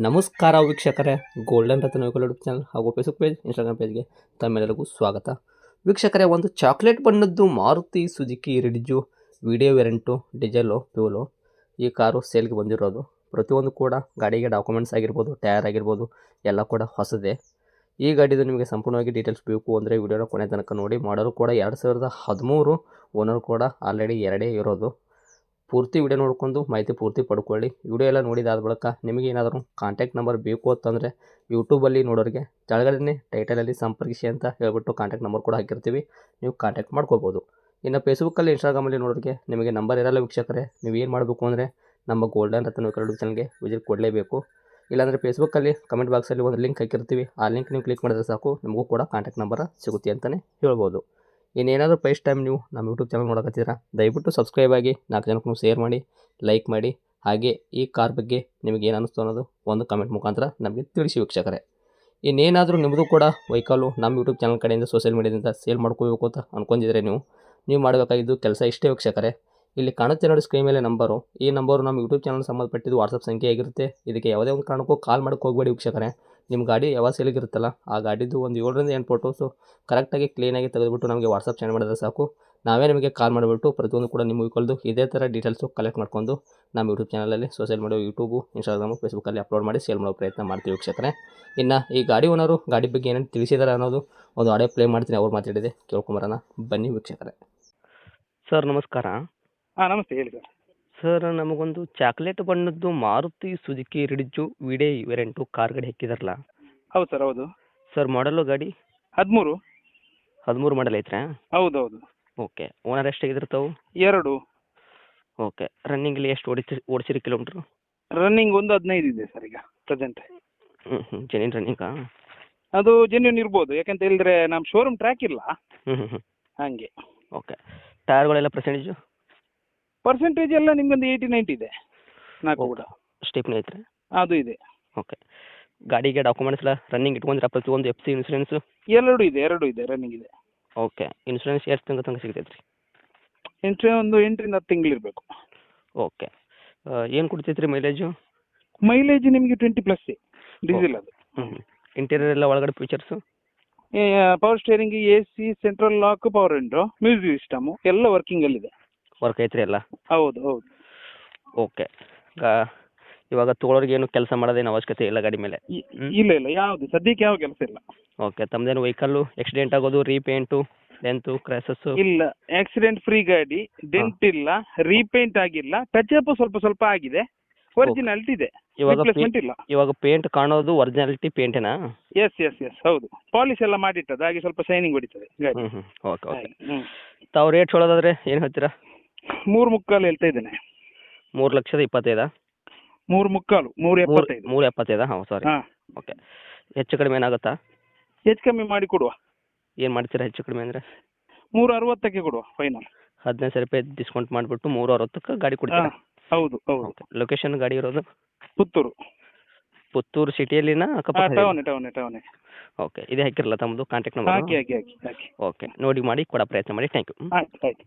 ನಮಸ್ಕಾರ ವೀಕ್ಷಕರೇ, ಗೋಲ್ಡನ್ ರತ್ನ vehicle YouTube channel ಹಾಗೂ ಫೇಸ್ಬುಕ್ ಪೇಜ್, ಇನ್ಸ್ಟಾಗ್ರಾಮ್ ಪೇಜ್ಗೆ ತಮ್ಮೆಲ್ಲರಿಗೂ ಸ್ವಾಗತ. ವೀಕ್ಷಕರೇ, ಒಂದು ಚಾಕ್ಲೇಟ್ ಬಣ್ಣದ್ದು Maruti Suzuki ರಿಡ್ಜು video variant diesel fuel ಈ ಕಾರು ಸೇಲ್ಗೆ ಬಂದಿರೋದು. ಪ್ರತಿಯೊಂದು ಕೂಡ ಗಾಡಿಗೆ ಡಾಕ್ಯುಮೆಂಟ್ಸ್ ಆಗಿರ್ಬೋದು, ಟೈರ್ ಆಗಿರ್ಬೋದು ಎಲ್ಲ ಕೂಡ ಹೊಸದೇ. ಈ ಗಾಡಿದು ನಿಮಗೆ ಸಂಪೂರ್ಣವಾಗಿ ಡೀಟೇಲ್ಸ್ ಬೇಕು ಅಂದರೆ ವಿಡಿಯೋನ ಕೊನೆ ತನಕ ನೋಡಿ. ಮಾಡಲು ಕೂಡ 2013, ಓನರ್ ಕೂಡ ಆಲ್ರೆಡಿ 2 ಇರೋದು. ಪೂರ್ತಿ ವಿಡಿಯೋ ನೋಡ್ಕೊಂಡು ಮಾಹಿತಿ ಪೂರ್ತಿ ಪಡ್ಕೊಳ್ಳಿ. ವಿಡಿಯೋ ಎಲ್ಲ ನೋಡಿದಾದ ಬಳಿಕ ನಿಮಗೆ ಏನಾದರೂ ಕಾಂಟ್ಯಾಕ್ಟ್ ನಂಬರ್ ಬೇಕು ಅಂತಂದರೆ ಯೂಟ್ಯೂಬಲ್ಲಿ ನೋಡೋರಿಗೆ ಕೆಳಗಡೆ ಟೈಟಲಲ್ಲಿ ಸಂಪರ್ಕಿಸಿ ಅಂತ ಹೇಳ್ಬಿಟ್ಟು ಕಾಂಟ್ಯಾಕ್ಟ್ ನಂಬರ್ ಕೂಡ ಹಾಕಿರ್ತೀವಿ, ನೀವು ಕಾಂಟ್ಯಾಕ್ಟ್ ಮಾಡ್ಕೋಬೋದು. ಇನ್ನು ಫೇಸ್ಬುಕ್ಕಲ್ಲಿ, ಇನ್ಸ್ಟಾಗ್ರಾಮಲ್ಲಿ ನೋಡೋರಿಗೆ ನಿಮಗೆ ನಂಬರ್ ಇರಲ್ಲ ವೀಕ್ಷಕರೇ. ನೀವು ಏನು ಮಾಡಬೇಕು ಅಂದರೆ ನಮ್ಮ ಗೋಲ್ಡನ್ ರತ್ನ ವೆಹಿಕಲ್ ಯೂಟ್ಯೂಬ್ ಚಾನಲ್ಗೆ ವಿಸಿಟ್ ಕೊಡಲೇಬೇಕು. ಇಲ್ಲಾಂದರೆ ಫೇಸ್ಬುಕ್ಕಲ್ಲಿ ಕಮೆಂಟ್ ಬಾಕ್ಸಲ್ಲಿ ಒಂದು ಲಿಂಕ್ ಹಾಕಿರ್ತೀವಿ, ಆ ಲಿಂಕ್ ನೀವು ಕ್ಲಿಕ್ ಮಾಡಿದ್ರೆ ಸಾಕು, ನಿಮಗೂ ಕೂಡ ಕಾಂಟ್ಯಾಕ್ಟ್ ನಂಬರ್ ಸಿಗುತ್ತೆ ಅಂತಲೇ ಹೇಳ್ಬೋದು. ಇನ್ನೇನಾದರೂ ಫಸ್ಟ್ ಟೈಮ್ ನೀವು ನಮ್ಮ ಯೂಟ್ಯೂಬ್ ಚಾನಲ್ ನೋಡಕತ್ತೀರಾ, ದಯವಿಟ್ಟು ಸಬ್ಸ್ಕ್ರೈಬ್ ಆಗಿ 4 ಜನಕ್ಕೂ ಶೇರ್ ಮಾಡಿ, ಲೈಕ್ ಮಾಡಿ. ಹಾಗೆ ಈ ಕಾರ್ ಬಗ್ಗೆ ನಿಮಗೆ ಏನು ಅನ್ನಿಸ್ತು ಅನ್ನೋದು ಒಂದು ಕಮೆಂಟ್ ಮುಖಾಂತರ ನಮಗೆ ತಿಳಿಸಿ ವೀಕ್ಷಕರೇ. ಇನ್ನೇನಾದರೂ ನಿಮ್ಮದು ಕೂಡ ವೆಹಿಕಲ್ಲು ನಮ್ಮ ಯೂಟ್ಯೂಬ್ ಚಾನಲ್ ಕಡೆಯಿಂದ ಸೋಷಿಯಲ್ ಮೀಡಿಯಾದಿಂದ ಸೇಲ್ ಮಾಡ್ಕೋಬೇಕು ಅಂತ ಅಂದ್ಕೊಂಡಿದ್ರೆ ನೀವು ಮಾಡಬೇಕಾಗಿದ್ದು ಕೆಲಸ ಇಷ್ಟೇ ವೀಕ್ಷಕರೇ. ಇಲ್ಲಿ ಕಾಣುತ್ತೆ ನೋಡಿ ಸ್ಕ್ರೀನ್ ಮೇಲೆ ನಂಬರು. ಈ ನಂಬರು ನಮ್ಮ ಯೂಟ್ಯೂಬ್ ಚಾನಲ್ ಸಂಬಂಧಪಟ್ಟಿದ್ದು ವಾಟ್ಸಪ್ ಸಂಖ್ಯೆ ಆಗಿರುತ್ತೆ. ಇದಕ್ಕೆ ಯಾವುದೇ ಒಂದು ಕಾರಣಕ್ಕೂ ಕಾಲ್ ಮಾಡೋಕ್ಕೆ ಹೋಗಬೇಡಿ ವೀಕ್ಷಕರೇ. ನಿಮ್ಮ ಗಾಡಿ ಯಾವ ಸೇಲಿಗಿರುತ್ತಲ್ಲ ಆ ಗಾಡಿದು ಒಂದು 7 ರಿಂದ 8 ಫೋಟೋಸು ಕರೆಕ್ಟಾಗಿ ಕ್ಲೀನಾಗಿ ತೆಗೆದುಬಿಟ್ಟು ನಮಗೆ ವಾಟ್ಸಪ್ ಸೆಂಡ್ ಮಾಡಿದ್ರೆ ಸಾಕು. ನಾವೇ ನಿಮಗೆ ಕಾಲ್ ಮಾಡಿಬಿಟ್ಟು ಪ್ರತಿಯೊಂದು ಕೂಡ ನಿಮ್ಮ ವೆಹಿಕಲ್ದು ಇದೇ ಥರ ಡೀಟೇಲ್ಸು ಕಲೆಕ್ಟ್ ಮಾಡ್ಕೊಂಡು ನಮ್ಮ ಯೂಟ್ಯೂಬ್ ಚಾನಲಲ್ಲಿ ಸೋಷಿಯಲ್ ಮೀಡಿಯಾ, ಯೂಟ್ಯೂಬು, ಇನ್ಸ್ಟಾಗ್ರಾಮು, ಫೇಸ್ಬುಕ್ಕಲ್ಲಿ ಅಪ್ಲೋಡ್ ಮಾಡಿ ಸೇಲ್ ಮಾಡೋ ಪ್ರಯತ್ನ ಮಾಡ್ತೀವಿ ವೀಕ್ಷಕರೇ. ಇನ್ನು ಈ ಗಾಡಿ ಓನರು ಗಾಡಿ ಬಗ್ಗೆ ಏನೇನು ತಿಳಿಸಿದ್ದಾರೆ ಅನ್ನೋದು ಒಂದು ಆಡಿಯೋ ಪ್ಲೇ ಮಾಡ್ತೀನಿ, ಅವ್ರು ಮಾತಾಡಿದೆ ಕೇಳ್ಕೊಂಬರೋಣ ಬನ್ನಿ ವೀಕ್ಷಕರೇ. ಸರ್ ನಮಸ್ಕಾರ. ಹಾಂ ನಮಸ್ತೆ, ಹೇಳಿ ಸರ್. ಸರ್ ನಮಗೊಂದು ಚಾಕ್ಲೇಟ್ ಬಣ್ಣದ್ದು Maruti Suzuki ರಿಡ್ಜು video variant car ಗಾಡಿ ಹಾಕಿದಾರಲ್ಲ ಹೌದು ಸರ್, ಹೌದು. ಸರ್ ಮಾಡಲು ಗಾಡಿ 13 ಮಾಡಲ್ ಐತ್ರಾ? ಹೌದು ಹೌದು. ಓಕೆ. ಓನರ್ ಎಷ್ಟಾಗಿದ್ರೆ ತಾವು? 2 ಓಕೆ. ರನ್ನಿಂಗಲ್ಲಿ ಎಷ್ಟು ಓಡಿಸಿರಿ ಕಿಲೋಮೀಟ್ರು? ರನ್ನಿಂಗ್ ಒಂದು 15 ಇದೆ ಸರ್ ಈಗ ಪ್ರೆಸೆಂಟ್. ಜೆನ್ಯೂನ್ ರನ್ನಿಂಗಾ? ಅದು ಜೆನ್ಯೂನ್ ಇರ್ಬೋದು, ಯಾಕಂತ ಹೇಳಿದ್ರೆ ನಮ್ಮ ಶೋರೂಮ್ ಟ್ರ್ಯಾಕ್ ಇಲ್ಲ ಹಾಗೆ. ಓಕೆ. ಟೈರ್ಗಳೆಲ್ಲ ಪರ್ಸೆಂಟೇಜ್ ಎಲ್ಲ ನಿಮ್ಗೊಂದು 80-90 ಇದೆ. 4 ಕೂಡ ಸ್ಟೆಪ್ನಿ ಐತ್ರಿ? ಅದು ಇದೆ. ಓಕೆ. ಗಾಡಿಗೆ ಡಾಕ್ಯುಮೆಂಟ್ಸ್ ಎಲ್ಲ ರನ್ನಿಂಗ್ ಇಟ್ಕೊಂಡ್ರೆ ಪ್ರತಿಯೊಂದು FC ಇನ್ಸೂರೆನ್ಸು? 2 ಇದೆ ರನ್ನಿಂಗ್ ಇದೆ. ಓಕೆ. ಇನ್ಸೂರೆನ್ಸ್ ಎಷ್ಟು ತಿಂಗಳ ತನಕ ಸಿಗ್ತೈತೆ ರೀ? ಒಂದು 8 ರಿಂದ 10 ತಿಂಗಳಿರಬೇಕು. ಓಕೆ. ಏನು ಕೊಡ್ತೈತೆ ರೀ ಮೈಲೇಜು? ಮೈಲೇಜ್ ನಿಮಗೆ 20+ ಡೀಸೆಲ್ ಅದು. ಇಂಟೀರಿಯರ್ ಎಲ್ಲ ಒಳಗಡೆ features? Power steering, AC, central lock, power window, music system ಎಲ್ಲ ವರ್ಕಿಂಗಲ್ಲಿದೆ. ವರ್ಕ್ ಐತ್ರಿ ಎಲ್ಲ? ಹೌದು ಹೌದು. ಓಕೆ. ಇವಾಗ ತೊಗೊಳೋರಿಗೆ ಏನು ಕೆಲಸ ಮಾಡೋದೇನು ಅವಶ್ಯಕತೆ ಇಲ್ಲ ಗಾಡಿ ಮೇಲೆ? ಇಲ್ಲ ಯಾವುದು ಸದ್ಯಕ್ಕೆ ಯಾವ ಕೆಲಸ ಇಲ್ಲ. ಓಕೆ. ತಮ್ಮದೇನು ವೆಹಿಕಲ್ಲು ಆಕ್ಸಿಡೆಂಟ್ ಆಗೋದು, ರೀಪೇಂಟು, ಡೆಂತು, ಕ್ರ್ಯಾಸಸ್ಸು? ಇಲ್ಲ, ಆಕ್ಸಿಡೆಂಟ್ ಫ್ರೀ ಗಾಡಿ, ಡೆಂಟ್ ಇಲ್ಲ, ರೀಪೇಂಟ್ ಆಗಿಲ್ಲ, ಟಚ್ ಅಪ್ ಸ್ವಲ್ಪ ಆಗಿದೆ, ಒರಿಜಿನಾಲಿಟಿ ಇದೆ, ರಿಪ್ಲೇಸ್ಮೆಂಟ್ ಇಲ್ಲ. ಇವಾಗ ಪೇಂಟ್ ಕಾಣೋದು ಒರಿಜಿನಾಲಿಟಿ ಪೇಂಟೇನಾ? ಎಸ್ ಹೌದು. ಪಾಲಿಶ್ ಎಲ್ಲ ಮಾಡಿಟ್ಟದ್ದು, ಹಾಗೆ ಸ್ವಲ್ಪ ಶೈನಿಂಗ್ ಹೊಡಿತದೆ ಗಾಡಿ. ಓಕೆ. ತಾವು ರೇಟ್ ಹೇಳೋದಾದ್ರೆ ಏನು ಹೇಳ್ತೀರಾ? 3.25 ಹೇಳ್ತಾ ಇದ್ದೇನೆ. 3,25,000? 3.25, 3.75. 3.75? ಹಾಂ, ಸಾರಿ. ಓಕೆ. ಹೆಚ್ಚು ಕಡಿಮೆ ಏನಾಗುತ್ತಾ? ಹೆಚ್ಚು ಕಮ್ಮಿ ಮಾಡಿ ಕೊಡುವ. ಏನು ಮಾಡ್ತೀರಾ ಹೆಚ್ಚು ಕಡಿಮೆ ಅಂದರೆ? 3.60ಕ್ಕೆ ಕೊಡುವ ಫೈನಲ್. 15,000 ರೂಪಾಯಿ ಡಿಸ್ಕೌಂಟ್ ಮಾಡಿಬಿಟ್ಟು 3.60ಕ್ಕೆ ಗಾಡಿ ಕೊಡ್ತೀರಾ? ಹೌದು. ಓಕೆ. ಲೊಕೇಶನ್ ಗಾಡಿ ಇರೋದು? ಪುತ್ತೂರು ಸಿಟಿಯಲ್ಲಿನ ಅಕ್ಕಪಕ್ಕ? ಟೌನೇ. ಓಕೆ. ಇದೇ ಹಾಕಿರಲ್ಲ ತಮ್ಮದು ಕಾಂಟ್ಯಾಕ್ಟ್ ನಂಬರ್? ಹಾಕಿ. ಓಕೆ. ನೋಡಿ ಮಾಡಿ ಕೊಡೋ ಪ್ರಯತ್ನ ಮಾಡಿ. Thank you. ಆಯ್ತು.